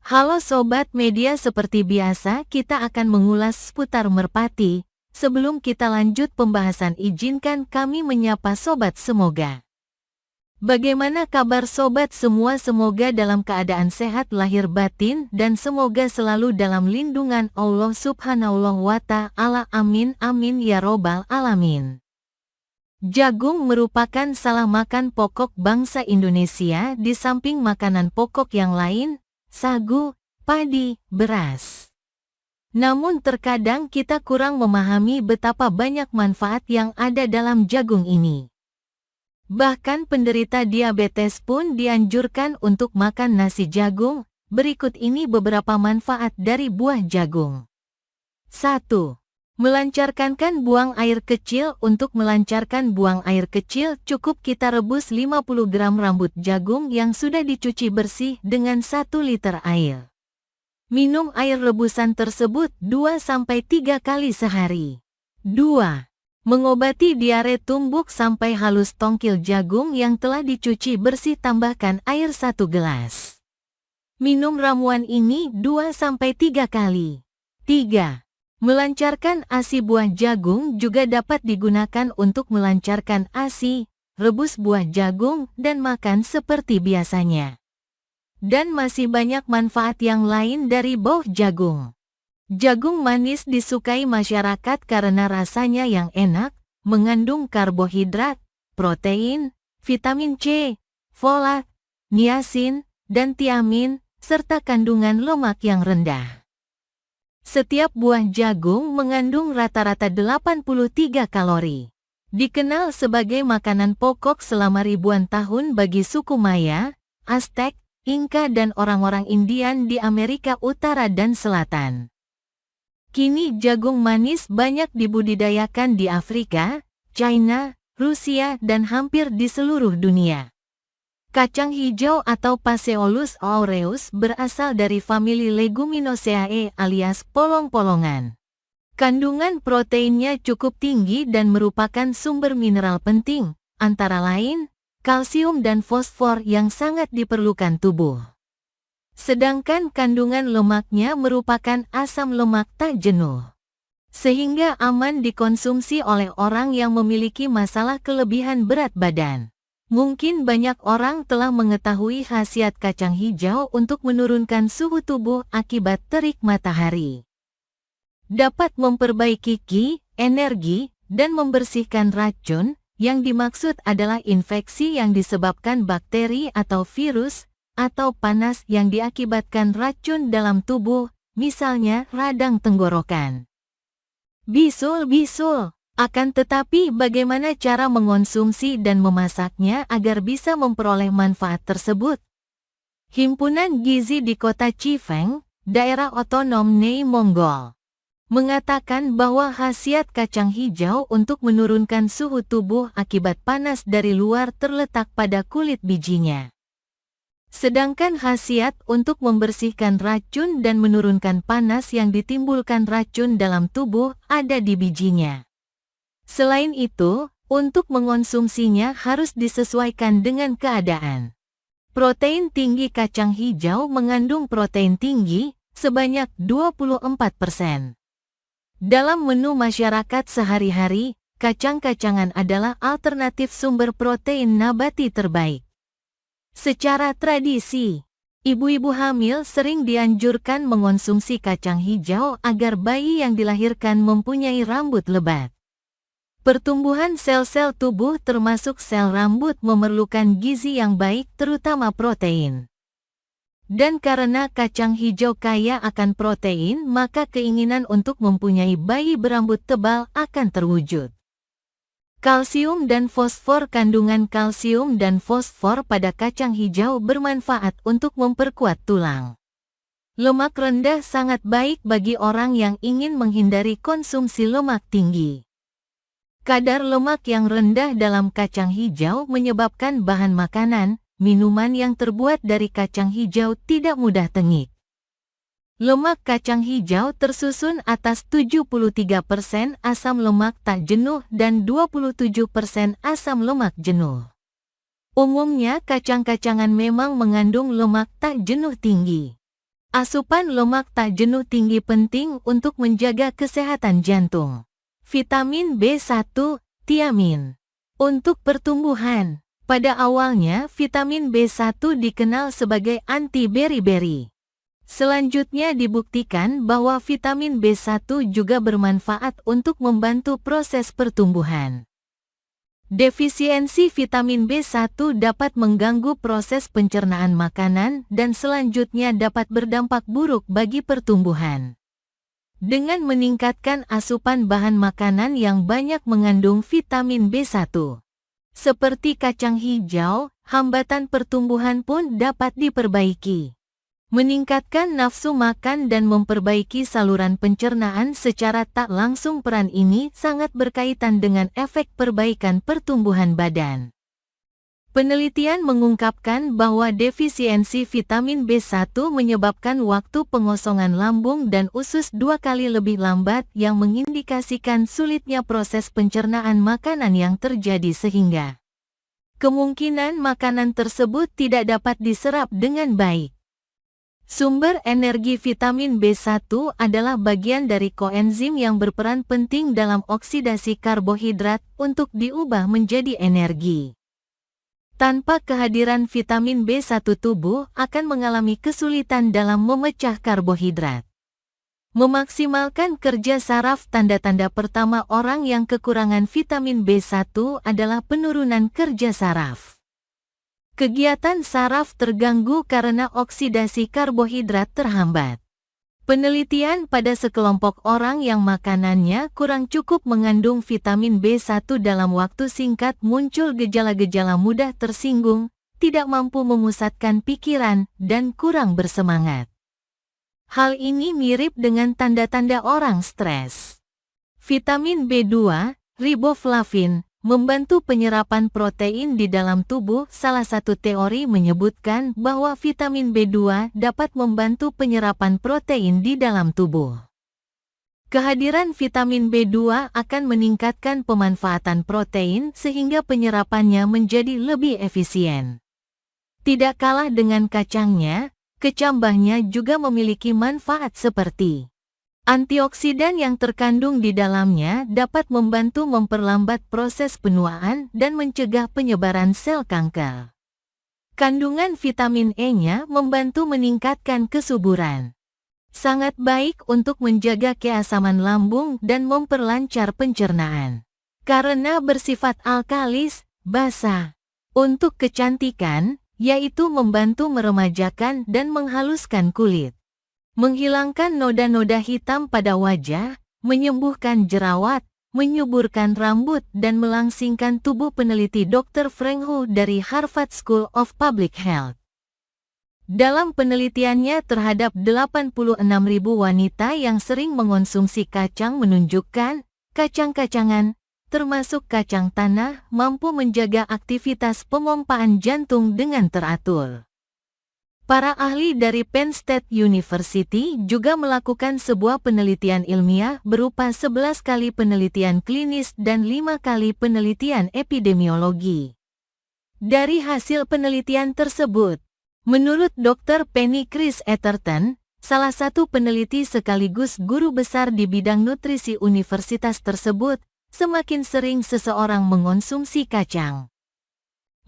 Halo Sobat Media, seperti biasa kita akan mengulas seputar merpati. Sebelum kita lanjut pembahasan, izinkan kami menyapa Sobat Semoga. Bagaimana kabar Sobat semua? Semoga dalam keadaan sehat lahir batin dan semoga selalu dalam lindungan Allah Subhanahu wa Ta'ala. Amin amin ya robbal alamin. Jagung merupakan salah makan pokok bangsa Indonesia di samping makanan pokok yang lain, sagu, padi, beras. Namun terkadang kita kurang memahami betapa banyak manfaat yang ada dalam jagung ini. Bahkan penderita diabetes pun dianjurkan untuk makan nasi jagung. Berikut ini beberapa manfaat dari buah jagung. 1. Melancarkan buang air kecil. Untuk melancarkan buang air kecil, cukup kita rebus 50 gram rambut jagung yang sudah dicuci bersih dengan 1 liter air. Minum air rebusan tersebut 2-3 kali sehari. 2. Mengobati diare, tumbuk sampai halus tongkil jagung yang telah dicuci bersih, tambahkan air 1 gelas. Minum ramuan ini 2-3 kali. 3. Melancarkan ASI. Buah jagung juga dapat digunakan untuk melancarkan ASI, rebus buah jagung dan makan seperti biasanya. Dan masih banyak manfaat yang lain dari buah jagung. Jagung manis disukai masyarakat karena rasanya yang enak, mengandung karbohidrat, protein, vitamin C, folat, niacin, dan tiamin, serta kandungan lemak yang rendah. Setiap buah jagung mengandung rata-rata 83 kalori. Dikenal sebagai makanan pokok selama ribuan tahun bagi suku Maya, Aztec, Inka dan orang-orang Indian di Amerika Utara dan Selatan. Kini jagung manis banyak dibudidayakan di Afrika, China, Rusia dan hampir di seluruh dunia. Kacang hijau atau Phaseolus aureus berasal dari famili Leguminosae alias polong-polongan. Kandungan proteinnya cukup tinggi dan merupakan sumber mineral penting, antara lain kalsium dan fosfor yang sangat diperlukan tubuh. Sedangkan kandungan lemaknya merupakan asam lemak tak jenuh, sehingga aman dikonsumsi oleh orang yang memiliki masalah kelebihan berat badan. Mungkin banyak orang telah mengetahui khasiat kacang hijau untuk menurunkan suhu tubuh akibat terik matahari. Dapat memperbaiki ki, energi, dan membersihkan racun. Yang dimaksud adalah infeksi yang disebabkan bakteri atau virus, atau panas yang diakibatkan racun dalam tubuh, misalnya radang tenggorokan. Bisul. Akan tetapi bagaimana cara mengonsumsi dan memasaknya agar bisa memperoleh manfaat tersebut? Himpunan Gizi di kota Chifeng, daerah otonom Nei Mongol, mengatakan bahwa khasiat kacang hijau untuk menurunkan suhu tubuh akibat panas dari luar terletak pada kulit bijinya. Sedangkan khasiat untuk membersihkan racun dan menurunkan panas yang ditimbulkan racun dalam tubuh ada di bijinya. Selain itu, untuk mengonsumsinya harus disesuaikan dengan keadaan. Protein tinggi. Kacang hijau mengandung protein tinggi, sebanyak 24%. Dalam menu masyarakat sehari-hari, kacang-kacangan adalah alternatif sumber protein nabati terbaik. Secara tradisi, ibu-ibu hamil sering dianjurkan mengonsumsi kacang hijau agar bayi yang dilahirkan mempunyai rambut lebat. Pertumbuhan sel-sel tubuh termasuk sel rambut memerlukan gizi yang baik, terutama protein. Dan karena kacang hijau kaya akan protein, maka keinginan untuk mempunyai bayi berambut tebal akan terwujud. Kalsium dan fosfor. Kandungan kalsium dan fosfor pada kacang hijau bermanfaat untuk memperkuat tulang. Lemak rendah sangat baik bagi orang yang ingin menghindari konsumsi lemak tinggi. Kadar lemak yang rendah dalam kacang hijau menyebabkan bahan makanan, minuman yang terbuat dari kacang hijau tidak mudah tengik. Lemak kacang hijau tersusun atas 73% asam lemak tak jenuh dan 27% asam lemak jenuh. Umumnya kacang-kacangan memang mengandung lemak tak jenuh tinggi. Asupan lemak tak jenuh tinggi penting untuk menjaga kesehatan jantung. Vitamin B1, tiamin. Untuk pertumbuhan, pada awalnya vitamin B1 dikenal sebagai anti beri-beri. Selanjutnya dibuktikan bahwa vitamin B1 juga bermanfaat untuk membantu proses pertumbuhan. Defisiensi vitamin B1 dapat mengganggu proses pencernaan makanan dan selanjutnya dapat berdampak buruk bagi pertumbuhan. Dengan meningkatkan asupan bahan makanan yang banyak mengandung vitamin B1, seperti kacang hijau, hambatan pertumbuhan pun dapat diperbaiki. Meningkatkan nafsu makan dan memperbaiki saluran pencernaan secara tak langsung, peran ini sangat berkaitan dengan efek perbaikan pertumbuhan badan. Penelitian mengungkapkan bahwa defisiensi vitamin B1 menyebabkan waktu pengosongan lambung dan usus 2 kali lebih lambat, yang mengindikasikan sulitnya proses pencernaan makanan yang terjadi sehingga kemungkinan makanan tersebut tidak dapat diserap dengan baik. Sumber energi vitamin B1 adalah bagian dari koenzim yang berperan penting dalam oksidasi karbohidrat untuk diubah menjadi energi. Tanpa kehadiran vitamin B1, tubuh akan mengalami kesulitan dalam memecah karbohidrat. Memaksimalkan kerja saraf. Tanda-tanda pertama orang yang kekurangan vitamin B1 adalah penurunan kerja saraf. Kegiatan saraf terganggu karena oksidasi karbohidrat terhambat. Penelitian pada sekelompok orang yang makanannya kurang cukup mengandung vitamin B1 dalam waktu singkat muncul gejala-gejala mudah tersinggung, tidak mampu memusatkan pikiran, dan kurang bersemangat. Hal ini mirip dengan tanda-tanda orang stres. Vitamin B2, riboflavin, membantu penyerapan protein di dalam tubuh. Salah satu teori menyebutkan bahwa vitamin B2 dapat membantu penyerapan protein di dalam tubuh. Kehadiran vitamin B2 akan meningkatkan pemanfaatan protein sehingga penyerapannya menjadi lebih efisien. Tidak kalah dengan kacangnya, kecambahnya juga memiliki manfaat seperti antioksidan yang terkandung di dalamnya dapat membantu memperlambat proses penuaan dan mencegah penyebaran sel kanker. Kandungan vitamin E-nya membantu meningkatkan kesuburan. Sangat baik untuk menjaga keasaman lambung dan memperlancar pencernaan. Karena bersifat alkalis, basa. Untuk kecantikan, yaitu membantu meremajakan dan menghaluskan kulit. Menghilangkan noda-noda hitam pada wajah, menyembuhkan jerawat, menyuburkan rambut dan melangsingkan tubuh. Peneliti Dr. Frank Hu dari Harvard School of Public Health. Dalam penelitiannya terhadap 86.000 wanita yang sering mengonsumsi kacang menunjukkan, kacang-kacangan, termasuk kacang tanah, mampu menjaga aktivitas pemompaan jantung dengan teratur. Para ahli dari Penn State University juga melakukan sebuah penelitian ilmiah berupa 11 kali penelitian klinis dan 5 kali penelitian epidemiologi. Dari hasil penelitian tersebut, menurut Dr. Penny Chris Etherton, salah satu peneliti sekaligus guru besar di bidang nutrisi universitas tersebut, semakin sering seseorang mengonsumsi kacang,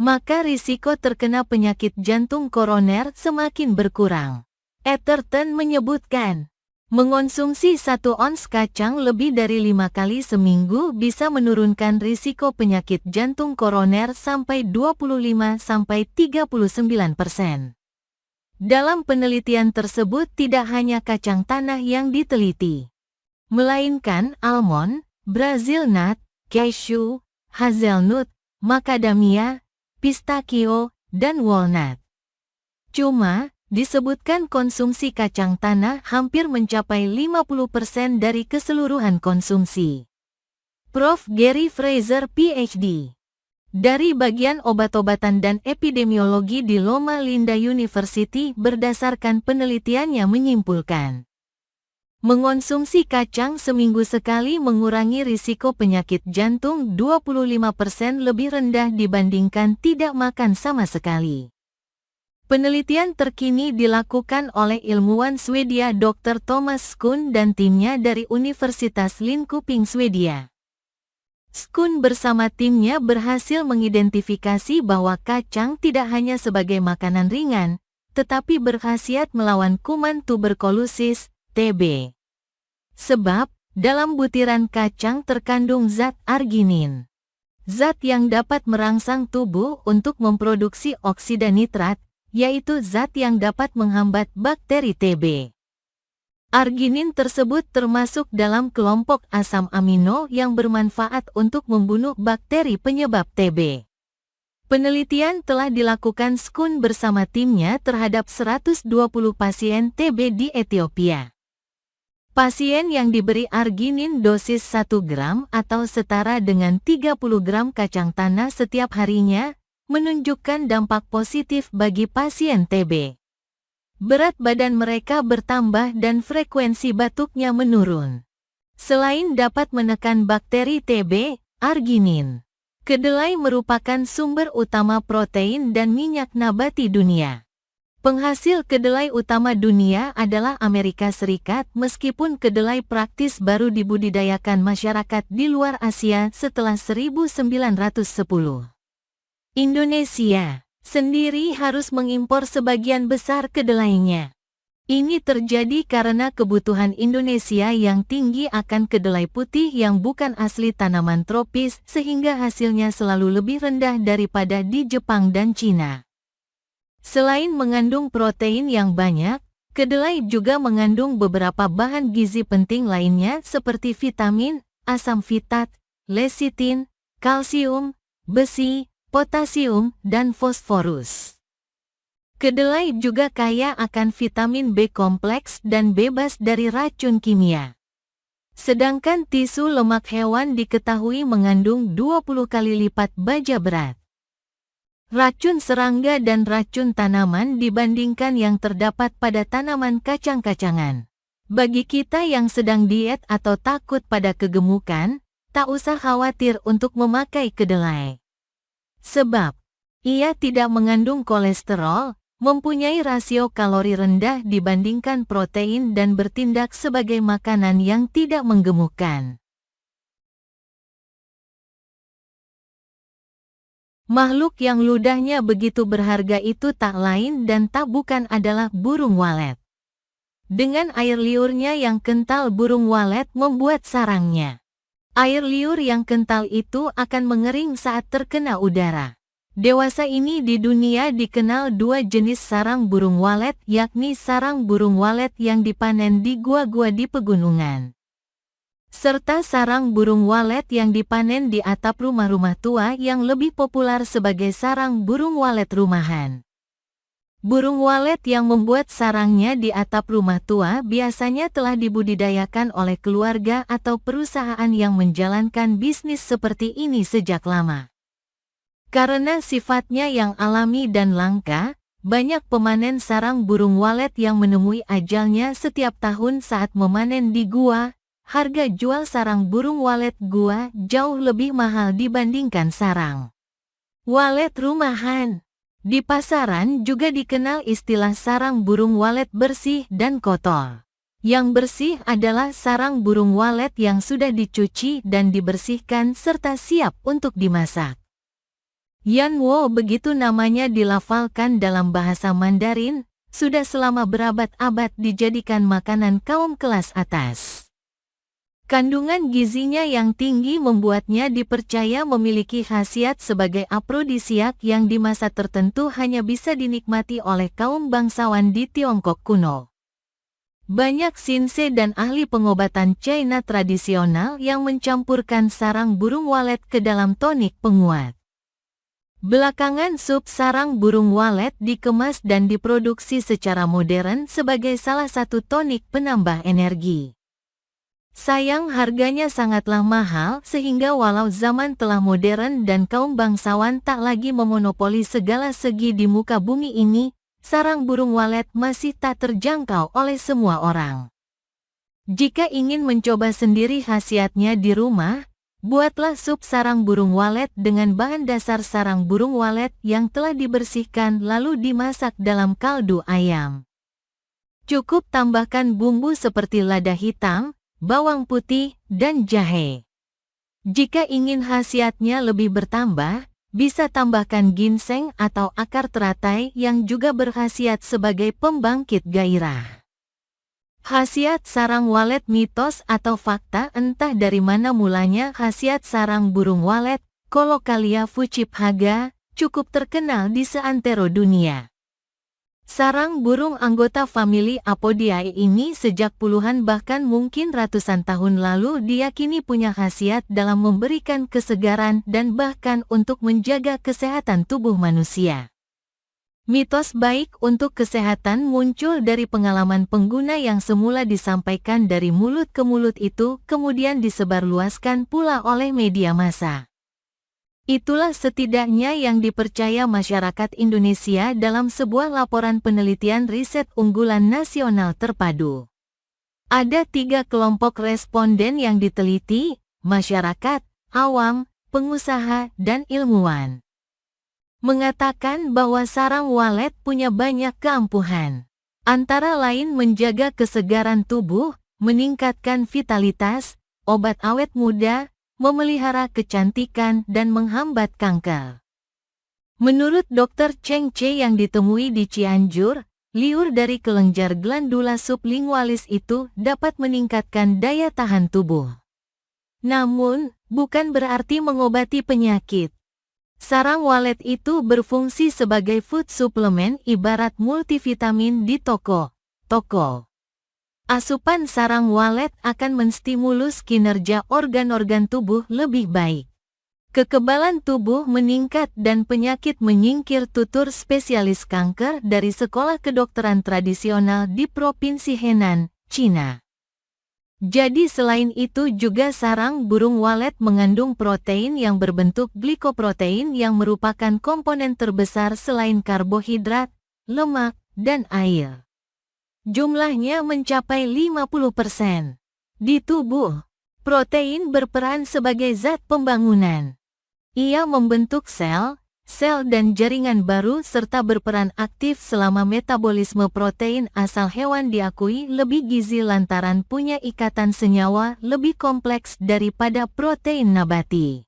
maka risiko terkena penyakit jantung koroner semakin berkurang. Etherton menyebutkan, mengonsumsi 1 ons kacang lebih dari 5 kali seminggu bisa menurunkan risiko penyakit jantung koroner sampai 25-39%. Dalam penelitian tersebut tidak hanya kacang tanah yang diteliti, melainkan almond, Brazil nut, cashew, hazelnut, macadamia, pistachio, dan walnut. Cuma, disebutkan konsumsi kacang tanah hampir mencapai 50% dari keseluruhan konsumsi. Prof. Gary Fraser, PhD, dari bagian obat-obatan dan epidemiologi di Loma Linda University, berdasarkan penelitiannya menyimpulkan, mengonsumsi kacang seminggu sekali mengurangi risiko penyakit jantung 25% lebih rendah dibandingkan tidak makan sama sekali. Penelitian terkini dilakukan oleh ilmuwan Swedia Dr. Thomas Skun dan timnya dari Universitas Linköping, Swedia. Skun bersama timnya berhasil mengidentifikasi bahwa kacang tidak hanya sebagai makanan ringan, tetapi berkhasiat melawan kuman tuberkulosis, TB. Sebab, dalam butiran kacang terkandung zat arginin. Zat yang dapat merangsang tubuh untuk memproduksi oksida nitrat, yaitu zat yang dapat menghambat bakteri TB. Arginin tersebut termasuk dalam kelompok asam amino yang bermanfaat untuk membunuh bakteri penyebab TB. Penelitian telah dilakukan Skun bersama timnya terhadap 120 pasien TB di Ethiopia. Pasien yang diberi arginin dosis 1 gram atau setara dengan 30 gram kacang tanah setiap harinya, menunjukkan dampak positif bagi pasien TB. Berat badan mereka bertambah dan frekuensi batuknya menurun. Selain dapat menekan bakteri TB, arginin, kedelai merupakan sumber utama protein dan minyak nabati dunia. Penghasil kedelai utama dunia adalah Amerika Serikat, meskipun kedelai praktis baru dibudidayakan masyarakat di luar Asia setelah 1910. Indonesia sendiri harus mengimpor sebagian besar kedelainya. Ini terjadi karena kebutuhan Indonesia yang tinggi akan kedelai putih yang bukan asli tanaman tropis, sehingga hasilnya selalu lebih rendah daripada di Jepang dan Cina. Selain mengandung protein yang banyak, kedelai juga mengandung beberapa bahan gizi penting lainnya seperti vitamin, asam fitat, lecitin, kalsium, besi, potasium, dan fosforus. Kedelai juga kaya akan vitamin B kompleks dan bebas dari racun kimia. Sedangkan tisu lemak hewan diketahui mengandung 20 kali lipat baja berat racun serangga dan racun tanaman dibandingkan yang terdapat pada tanaman kacang-kacangan. Bagi kita yang sedang diet atau takut pada kegemukan, tak usah khawatir untuk memakai kedelai. Sebab, ia tidak mengandung kolesterol, mempunyai rasio kalori rendah dibandingkan protein dan bertindak sebagai makanan yang tidak menggemukkan. Makhluk yang ludahnya begitu berharga itu tak lain dan tak bukan adalah burung walet. Dengan air liurnya yang kental, burung walet membuat sarangnya. Air liur yang kental itu akan mengering saat terkena udara. Dewasa ini di dunia dikenal dua jenis sarang burung walet, yakni sarang burung walet yang dipanen di gua-gua di pegunungan, serta sarang burung walet yang dipanen di atap rumah-rumah tua yang lebih populer sebagai sarang burung walet rumahan. Burung walet yang membuat sarangnya di atap rumah tua biasanya telah dibudidayakan oleh keluarga atau perusahaan yang menjalankan bisnis seperti ini sejak lama. Karena sifatnya yang alami dan langka, banyak pemanen sarang burung walet yang menemui ajalnya setiap tahun saat memanen di gua. Harga jual sarang burung walet gua jauh lebih mahal dibandingkan sarang walet rumahan. Di pasaran juga dikenal istilah sarang burung walet bersih dan kotor. Yang bersih adalah sarang burung walet yang sudah dicuci dan dibersihkan serta siap untuk dimasak. Yanwo, begitu namanya dilafalkan dalam bahasa Mandarin, sudah selama berabad-abad dijadikan makanan kaum kelas atas. Kandungan gizinya yang tinggi membuatnya dipercaya memiliki khasiat sebagai afrodisiak yang di masa tertentu hanya bisa dinikmati oleh kaum bangsawan di Tiongkok kuno. Banyak sinse dan ahli pengobatan China tradisional yang mencampurkan sarang burung walet ke dalam tonik penguat. Belakangan sup sarang burung walet dikemas dan diproduksi secara modern sebagai salah satu tonik penambah energi. Sayang, harganya sangatlah mahal sehingga walau zaman telah modern dan kaum bangsawan tak lagi memonopoli segala segi di muka bumi ini, sarang burung walet masih tak terjangkau oleh semua orang. Jika ingin mencoba sendiri khasiatnya di rumah, Buatlah sup sarang burung walet dengan bahan dasar sarang burung walet yang telah dibersihkan lalu dimasak dalam kaldu ayam. Cukup tambahkan bumbu seperti lada hitam, bawang putih, dan jahe. Jika ingin khasiatnya lebih bertambah, bisa tambahkan ginseng atau akar teratai yang juga berkhasiat sebagai pembangkit gairah. Khasiat sarang walet mitos atau fakta. Entah dari mana mulanya khasiat sarang burung walet, Colocalia fuchiphaga, cukup terkenal di seantero dunia. Sarang burung anggota famili Apodiae ini sejak puluhan bahkan mungkin ratusan tahun lalu diyakini punya khasiat dalam memberikan kesegaran dan bahkan untuk menjaga kesehatan tubuh manusia. Mitos baik untuk kesehatan muncul dari pengalaman pengguna yang semula disampaikan dari mulut ke mulut itu kemudian disebarluaskan pula oleh media massa. Itulah setidaknya yang dipercaya masyarakat Indonesia dalam sebuah laporan penelitian riset unggulan nasional terpadu. Ada 3 kelompok responden yang diteliti, masyarakat, awam, pengusaha, dan ilmuwan. Mengatakan bahwa sarang walet punya banyak keampuhan. Antara lain menjaga kesegaran tubuh, meningkatkan vitalitas, obat awet muda, memelihara kecantikan dan menghambat kanker. Menurut Dr. Cheng Che yang ditemui di Cianjur, liur dari kelenjar glandula sublingualis itu dapat meningkatkan daya tahan tubuh. Namun, bukan berarti mengobati penyakit. Sarang walet itu berfungsi sebagai food suplemen ibarat multivitamin di toko. Asupan sarang walet akan menstimulus kinerja organ-organ tubuh lebih baik. Kekebalan tubuh meningkat dan penyakit menyingkir, tutur spesialis kanker dari Sekolah Kedokteran Tradisional di Provinsi Henan, Cina. Jadi selain itu juga sarang burung walet mengandung protein yang berbentuk glikoprotein yang merupakan komponen terbesar selain karbohidrat, lemak, dan air. Jumlahnya mencapai 50%. Di tubuh, protein berperan sebagai zat pembangunan. Ia membentuk sel dan jaringan baru serta berperan aktif selama metabolisme. Protein asal hewan diakui lebih gizi lantaran punya ikatan senyawa lebih kompleks daripada protein nabati.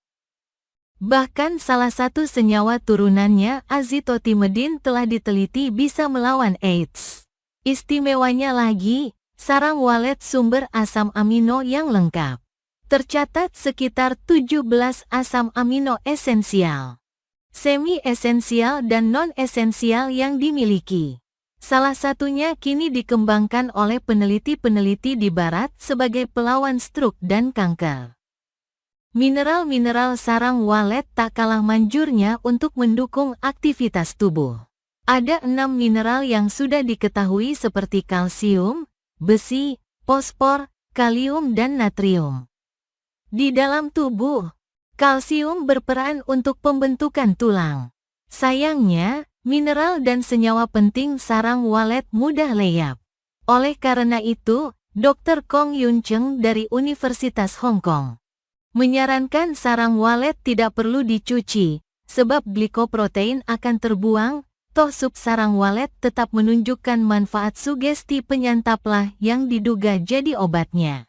Bahkan salah satu senyawa turunannya, azithromycin, telah diteliti bisa melawan AIDS. Istimewanya lagi, sarang walet sumber asam amino yang lengkap. Tercatat sekitar 17 asam amino esensial, semi-esensial dan non-esensial yang dimiliki. Salah satunya kini dikembangkan oleh peneliti-peneliti di barat sebagai pelawan stroke dan kanker. Mineral-mineral sarang walet tak kalah manjurnya untuk mendukung aktivitas tubuh. Ada 6 mineral yang sudah diketahui seperti kalsium, besi, fosfor, kalium dan natrium. Di dalam tubuh, kalsium berperan untuk pembentukan tulang. Sayangnya, mineral dan senyawa penting sarang walet mudah leyap. Oleh karena itu, Dr. Kong Yun Cheng dari Universitas Hong Kong menyarankan sarang walet tidak perlu dicuci, sebab glikoprotein akan terbuang, toh sup sarang walet tetap menunjukkan manfaat. Sugesti penyantaplah yang diduga jadi obatnya.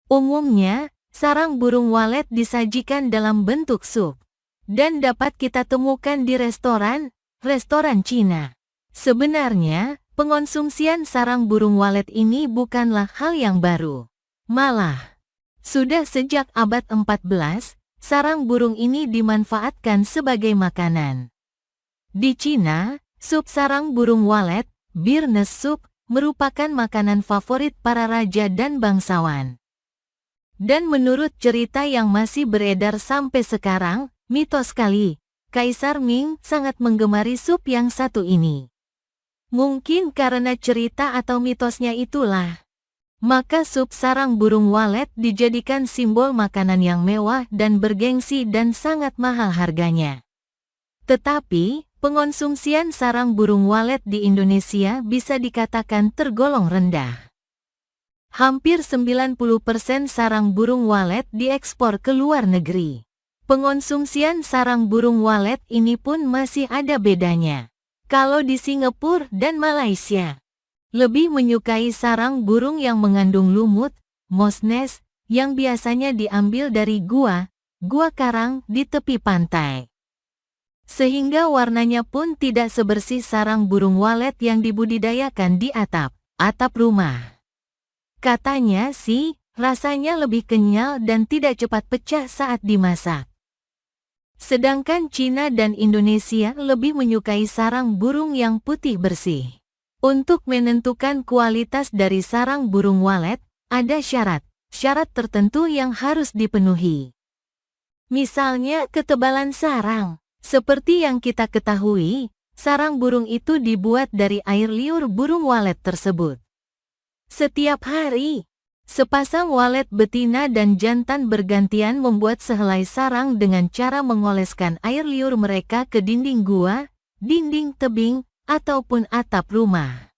Umumnya, sarang burung walet disajikan dalam bentuk sup dan dapat kita temukan di restoran Cina. Sebenarnya, pengonsumsian sarang burung walet ini bukanlah hal yang baru. Malah, sudah sejak abad 14, sarang burung ini dimanfaatkan sebagai makanan. Di Cina, sup sarang burung walet, Bearness soup, merupakan makanan favorit para raja dan bangsawan. Dan menurut cerita yang masih beredar sampai sekarang, mitos kali, Kaisar Ming sangat menggemari sup yang satu ini. Mungkin karena cerita atau mitosnya itulah, maka sup sarang burung walet dijadikan simbol makanan yang mewah dan bergengsi dan sangat mahal harganya. Tetapi, pengonsumsian sarang burung walet di Indonesia bisa dikatakan tergolong rendah. Hampir 90% sarang burung walet diekspor ke luar negeri. Pengonsumsian sarang burung walet ini pun masih ada bedanya. Kalau di Singapura dan Malaysia, lebih menyukai sarang burung yang mengandung lumut, moss nest, yang biasanya diambil dari gua karang di tepi pantai. Sehingga warnanya pun tidak sebersih sarang burung walet yang dibudidayakan di atap rumah. Katanya sih, rasanya lebih kenyal dan tidak cepat pecah saat dimasak. Sedangkan Cina dan Indonesia lebih menyukai sarang burung yang putih bersih. Untuk menentukan kualitas dari sarang burung walet, ada syarat tertentu yang harus dipenuhi. Misalnya ketebalan sarang. Seperti yang kita ketahui, sarang burung itu dibuat dari air liur burung walet tersebut. Setiap hari, sepasang walet betina dan jantan bergantian membuat sehelai sarang dengan cara mengoleskan air liur mereka ke dinding gua, dinding tebing, ataupun atap rumah.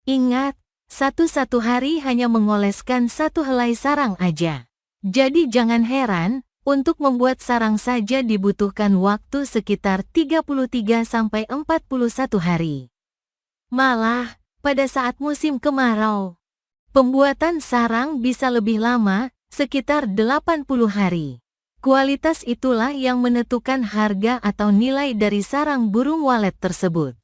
Ingat, satu hari hanya mengoleskan satu helai sarang aja. Jadi jangan heran, untuk membuat sarang saja dibutuhkan waktu sekitar 33-41 hari. Malah, pada saat musim kemarau, pembuatan sarang bisa lebih lama, sekitar 80 hari. Kualitas itulah yang menentukan harga atau nilai dari sarang burung walet tersebut.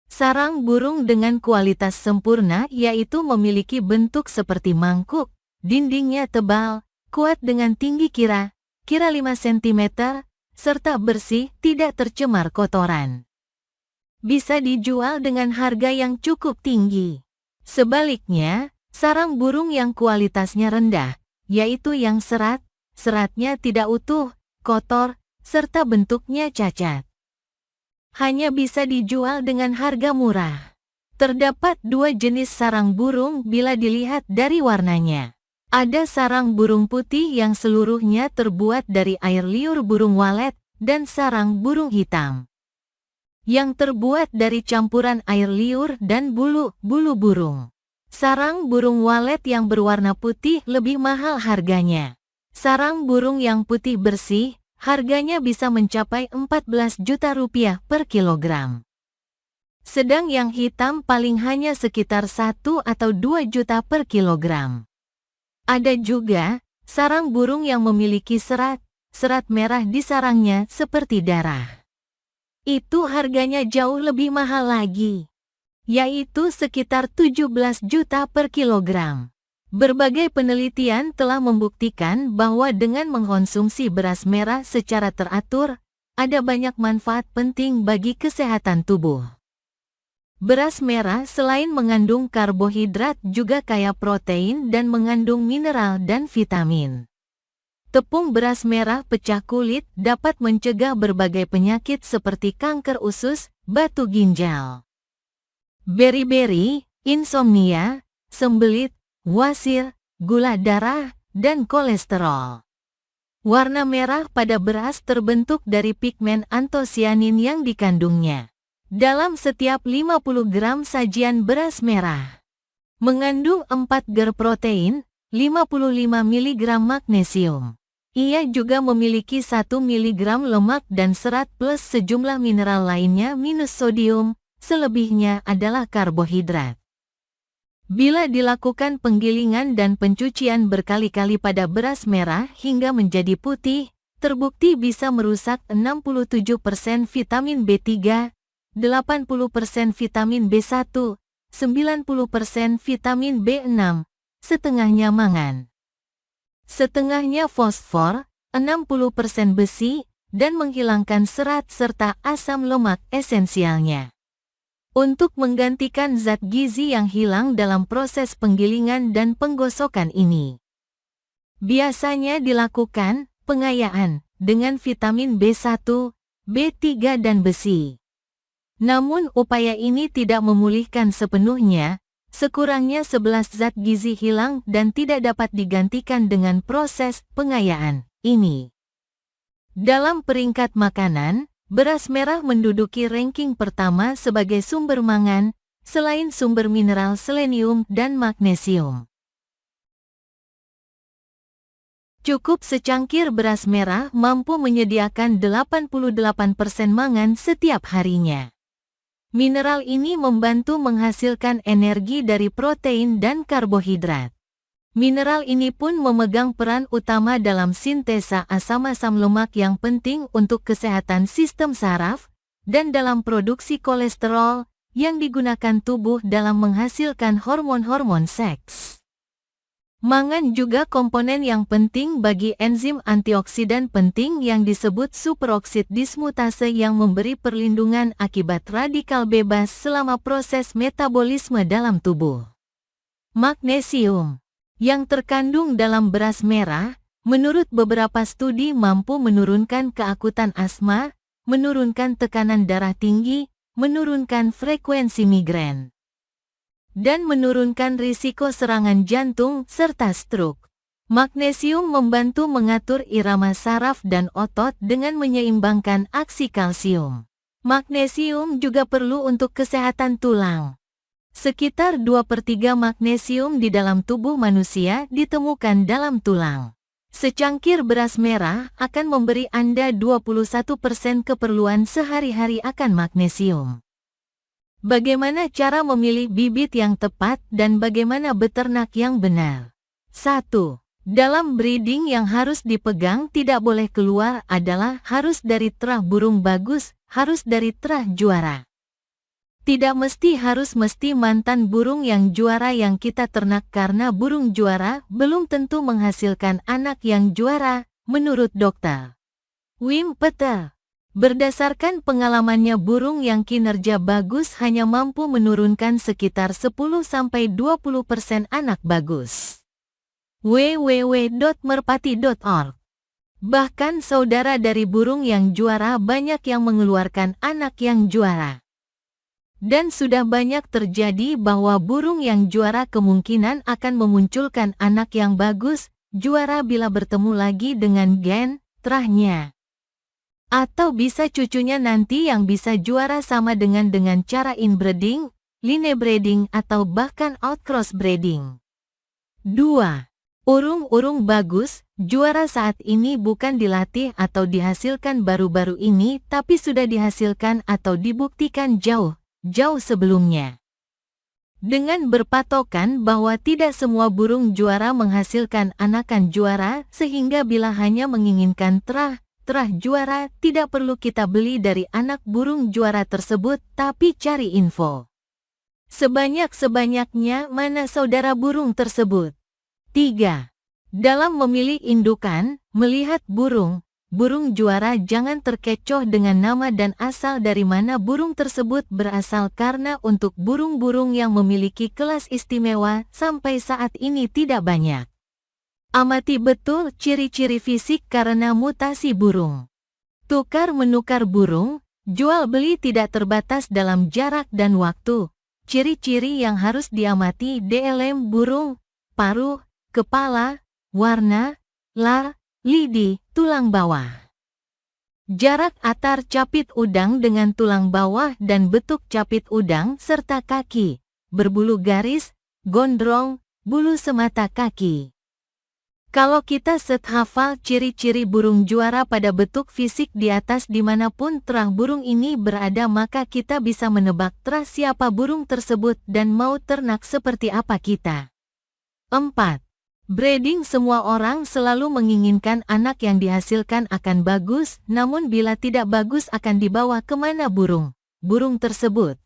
Sarang burung dengan kualitas sempurna yaitu memiliki bentuk seperti mangkuk, dindingnya tebal, kuat dengan tinggi kira 5 cm, serta bersih, tidak tercemar kotoran. Bisa dijual dengan harga yang cukup tinggi. Sebaliknya, sarang burung yang kualitasnya rendah, yaitu yang seratnya tidak utuh, kotor, serta bentuknya cacat, hanya bisa dijual dengan harga murah. Terdapat dua jenis sarang burung bila dilihat dari warnanya. Ada sarang burung putih yang seluruhnya terbuat dari air liur burung walet, dan sarang burung hitam yang terbuat dari campuran air liur dan bulu burung. Sarang burung walet yang berwarna putih lebih mahal harganya. Sarang burung yang putih bersih, harganya bisa mencapai 14 juta rupiah per kilogram. Sedang yang hitam paling hanya sekitar 1 atau 2 juta per kilogram. Ada juga sarang burung yang memiliki serat merah di sarangnya seperti darah. Itu harganya jauh lebih mahal lagi, yaitu sekitar 17 juta per kilogram. Berbagai penelitian telah membuktikan bahwa dengan mengkonsumsi beras merah secara teratur, ada banyak manfaat penting bagi kesehatan tubuh. Beras merah selain mengandung karbohidrat juga kaya protein dan mengandung mineral dan vitamin. Tepung beras merah pecah kulit dapat mencegah berbagai penyakit seperti kanker usus, batu ginjal, beri-beri, insomnia, sembelit, wasir, gula darah, dan kolesterol. Warna merah pada beras terbentuk dari pigmen antosianin yang dikandungnya. Dalam setiap 50 gram sajian beras merah, mengandung 4 gram protein, 55 mg magnesium. Ia juga memiliki 1 mg lemak dan serat plus sejumlah mineral lainnya minus sodium, selebihnya adalah karbohidrat. Bila dilakukan penggilingan dan pencucian berkali-kali pada beras merah hingga menjadi putih, terbukti bisa merusak 67% vitamin B3, 80% vitamin B1, 90% vitamin B6, setengahnya mangan, setengahnya fosfor, 60% besi, dan menghilangkan serat serta asam lemak esensialnya. Untuk menggantikan zat gizi yang hilang dalam proses penggilingan dan penggosokan ini, biasanya dilakukan pengayaan dengan vitamin B1, B3 dan besi. Namun upaya ini tidak memulihkan sepenuhnya. Sekurangnya 11 zat gizi hilang dan tidak dapat digantikan dengan proses pengayaan ini. Dalam peringkat makanan, beras merah menduduki ranking pertama sebagai sumber mangan, selain sumber mineral selenium dan magnesium. Cukup secangkir beras merah mampu menyediakan 88% mangan setiap harinya. Mineral ini membantu menghasilkan energi dari protein dan karbohidrat. Mineral ini pun memegang peran utama dalam sintesa asam-asam lemak yang penting untuk kesehatan sistem saraf, dan dalam produksi kolesterol, yang digunakan tubuh dalam menghasilkan hormon-hormon seks. Mangan juga komponen yang penting bagi enzim antioksidan penting yang disebut superoksid dismutase yang memberi perlindungan akibat radikal bebas selama proses metabolisme dalam tubuh. Magnesium yang terkandung dalam beras merah, menurut beberapa studi mampu menurunkan keakutan asma, menurunkan tekanan darah tinggi, menurunkan frekuensi migrain, dan menurunkan risiko serangan jantung serta stroke. Magnesium membantu mengatur irama saraf dan otot dengan menyeimbangkan aksi kalsium. Magnesium juga perlu untuk kesehatan tulang. Sekitar 2/3 magnesium di dalam tubuh manusia ditemukan dalam tulang. Secangkir beras merah akan memberi Anda 21% keperluan sehari-hari akan magnesium. Bagaimana cara memilih bibit yang tepat dan bagaimana beternak yang benar? 1. Dalam breeding yang harus dipegang tidak boleh keluar adalah harus dari terah burung bagus, harus dari terah juara. Tidak mesti mantan burung yang juara yang kita ternak karena burung juara belum tentu menghasilkan anak yang juara, menurut Dr. Wim Peter. Berdasarkan pengalamannya burung yang kinerja bagus hanya mampu menurunkan sekitar 10-20% anak bagus. www.merpati.org. Bahkan saudara dari burung yang juara banyak yang mengeluarkan anak yang juara. Dan sudah banyak terjadi bahwa burung yang juara kemungkinan akan memunculkan anak yang bagus, juara bila bertemu lagi dengan gen, terahnya. Atau bisa cucunya nanti yang bisa juara sama dengan cara inbreeding, linebreeding atau bahkan outcross breeding. 2. Urung-urung bagus, juara saat ini bukan dilatih atau dihasilkan baru-baru ini tapi sudah dihasilkan atau dibuktikan jauh sebelumnya. Dengan berpatokan bahwa tidak semua burung juara menghasilkan anakan juara, sehingga bila hanya menginginkan terah juara, tidak perlu kita beli dari anak burung juara tersebut, tapi cari info. Sebanyak-banyaknya mana saudara burung tersebut. 3. Dalam memilih indukan, melihat burung juara jangan terkecoh dengan nama dan asal dari mana burung tersebut berasal karena untuk burung-burung yang memiliki kelas istimewa sampai saat ini tidak banyak. Amati betul ciri-ciri fisik karena mutasi burung. Tukar-menukar burung, jual beli tidak terbatas dalam jarak dan waktu. Ciri-ciri yang harus diamati DLM burung, paruh, kepala, warna, lar, lidi, tulang bawah. Jarak atar capit udang dengan tulang bawah dan betuk capit udang serta kaki, berbulu garis, gondrong, bulu semata kaki. Kalau kita hafal ciri-ciri burung juara pada bentuk fisik di atas dimanapun terah burung ini berada, maka kita bisa menebak terah siapa burung tersebut dan mau ternak seperti apa kita. 4. Breeding. Semua orang selalu menginginkan anak yang dihasilkan akan bagus, namun bila tidak bagus akan dibawa kemana burung tersebut.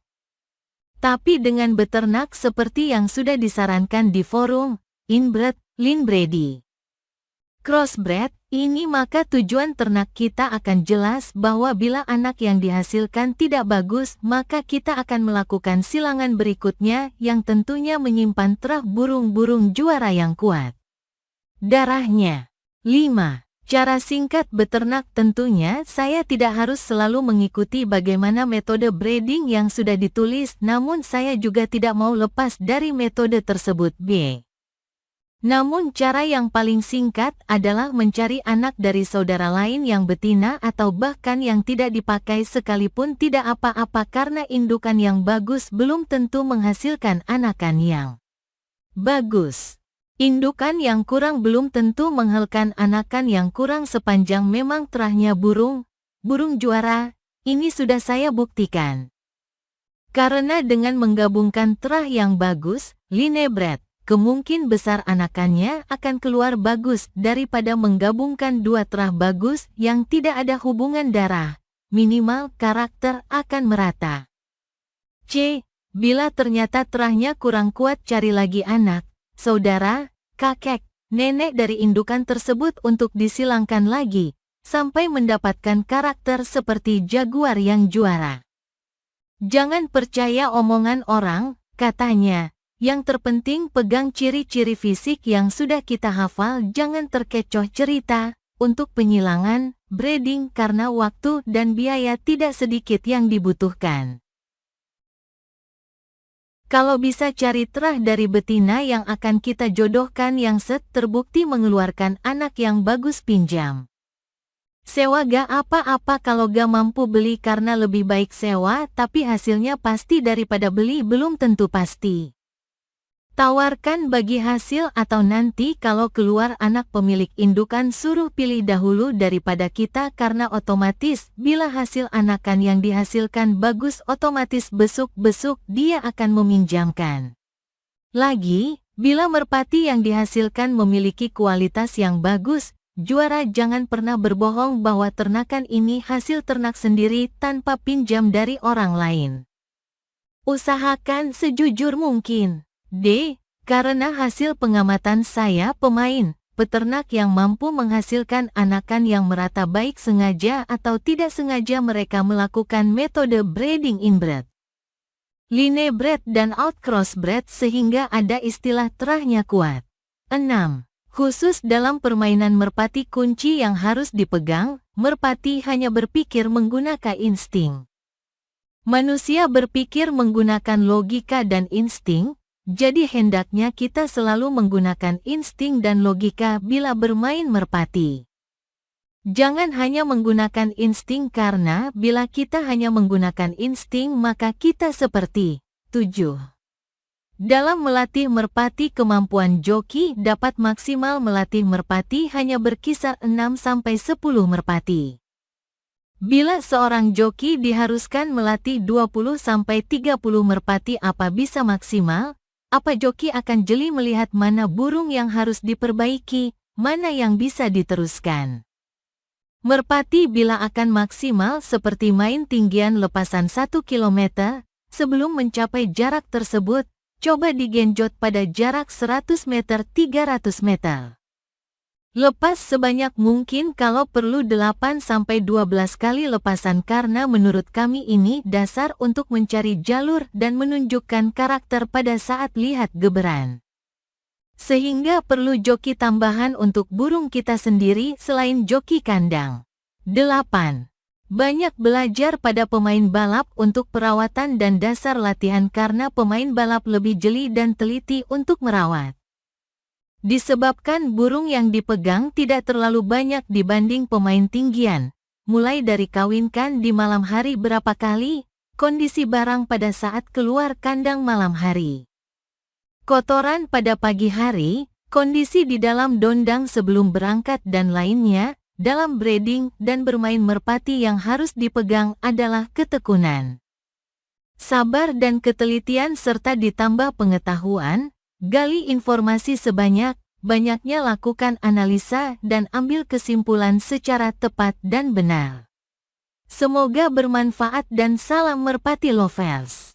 Tapi dengan beternak seperti yang sudah disarankan di forum, inbred, linbreedi, crossbred, ini maka tujuan ternak kita akan jelas bahwa bila anak yang dihasilkan tidak bagus, maka kita akan melakukan silangan berikutnya yang tentunya menyimpan terah burung-burung juara yang kuat. Darahnya. 5. Cara singkat beternak. Tentunya saya tidak harus selalu mengikuti bagaimana metode breeding yang sudah ditulis, namun saya juga tidak mau lepas dari metode tersebut. B. Namun cara yang paling singkat adalah mencari anak dari saudara lain yang betina atau bahkan yang tidak dipakai sekalipun tidak apa-apa karena indukan yang bagus belum tentu menghasilkan anakan yang bagus. Indukan yang kurang belum tentu menghasilkan anakan yang kurang sepanjang memang terahnya burung juara, ini sudah saya buktikan. Karena dengan menggabungkan terah yang bagus, linebred, kemungkin besar anakannya akan keluar bagus daripada menggabungkan dua terah bagus yang tidak ada hubungan darah. Minimal karakter akan merata. C. Bila ternyata terahnya kurang kuat, cari lagi anak, saudara, kakek, nenek dari indukan tersebut untuk disilangkan lagi, sampai mendapatkan karakter seperti jaguar yang juara. Jangan percaya omongan orang, katanya. Yang terpenting pegang ciri-ciri fisik yang sudah kita hafal, jangan terkecoh cerita. Untuk penyilangan, breeding karena waktu dan biaya tidak sedikit yang dibutuhkan. Kalau bisa cari terah dari betina yang akan kita jodohkan yang terbukti mengeluarkan anak yang bagus, pinjam. Sewa gak apa-apa kalau gak mampu beli karena lebih baik sewa tapi hasilnya pasti daripada beli belum tentu pasti. Tawarkan bagi hasil atau nanti kalau keluar anak pemilik indukan suruh pilih dahulu daripada kita karena otomatis bila hasil anakan yang dihasilkan bagus otomatis besuk-besuk dia akan meminjamkan. Lagi, bila merpati yang dihasilkan memiliki kualitas yang bagus, juara, jangan pernah berbohong bahwa ternakan ini hasil ternak sendiri tanpa pinjam dari orang lain. Usahakan sejujur mungkin. D. Karena hasil pengamatan saya peternak yang mampu menghasilkan anakan yang merata baik sengaja atau tidak sengaja mereka melakukan metode breeding inbred, linebred dan outcrossbred sehingga ada istilah terahnya kuat. 6. Khusus dalam permainan merpati kunci yang harus dipegang, merpati hanya berpikir menggunakan insting. Manusia berpikir menggunakan logika dan insting. Jadi hendaknya kita selalu menggunakan insting dan logika bila bermain merpati. Jangan hanya menggunakan insting karena bila kita hanya menggunakan insting maka kita seperti 7. Dalam melatih merpati kemampuan joki dapat maksimal melatih merpati hanya berkisar 6-10 merpati. Bila seorang joki diharuskan melatih 20-30 merpati apa bisa maksimal? Apa joki akan jeli melihat mana burung yang harus diperbaiki, mana yang bisa diteruskan. Merpati bila akan maksimal seperti main tinggian lepasan 1 km, sebelum mencapai jarak tersebut, coba digenjot pada jarak 100 meter 300 meter. Lepas sebanyak mungkin kalau perlu 8-12 kali lepasan karena menurut kami ini dasar untuk mencari jalur dan menunjukkan karakter pada saat lihat geberan. Sehingga perlu joki tambahan untuk burung kita sendiri selain joki kandang. 8. Banyak belajar pada pemain balap untuk perawatan dan dasar latihan karena pemain balap lebih jeli dan teliti untuk merawat. Disebabkan burung yang dipegang tidak terlalu banyak dibanding pemain tinggian, mulai dari kawinkan di malam hari berapa kali, kondisi barang pada saat keluar kandang malam hari, kotoran pada pagi hari, kondisi di dalam dondang sebelum berangkat dan lainnya, dalam breeding dan bermain merpati yang harus dipegang adalah ketekunan, sabar dan ketelitian serta ditambah pengetahuan. Gali informasi sebanyak-banyaknya, lakukan analisa dan ambil kesimpulan secara tepat dan benar. Semoga bermanfaat dan salam merpati lovers.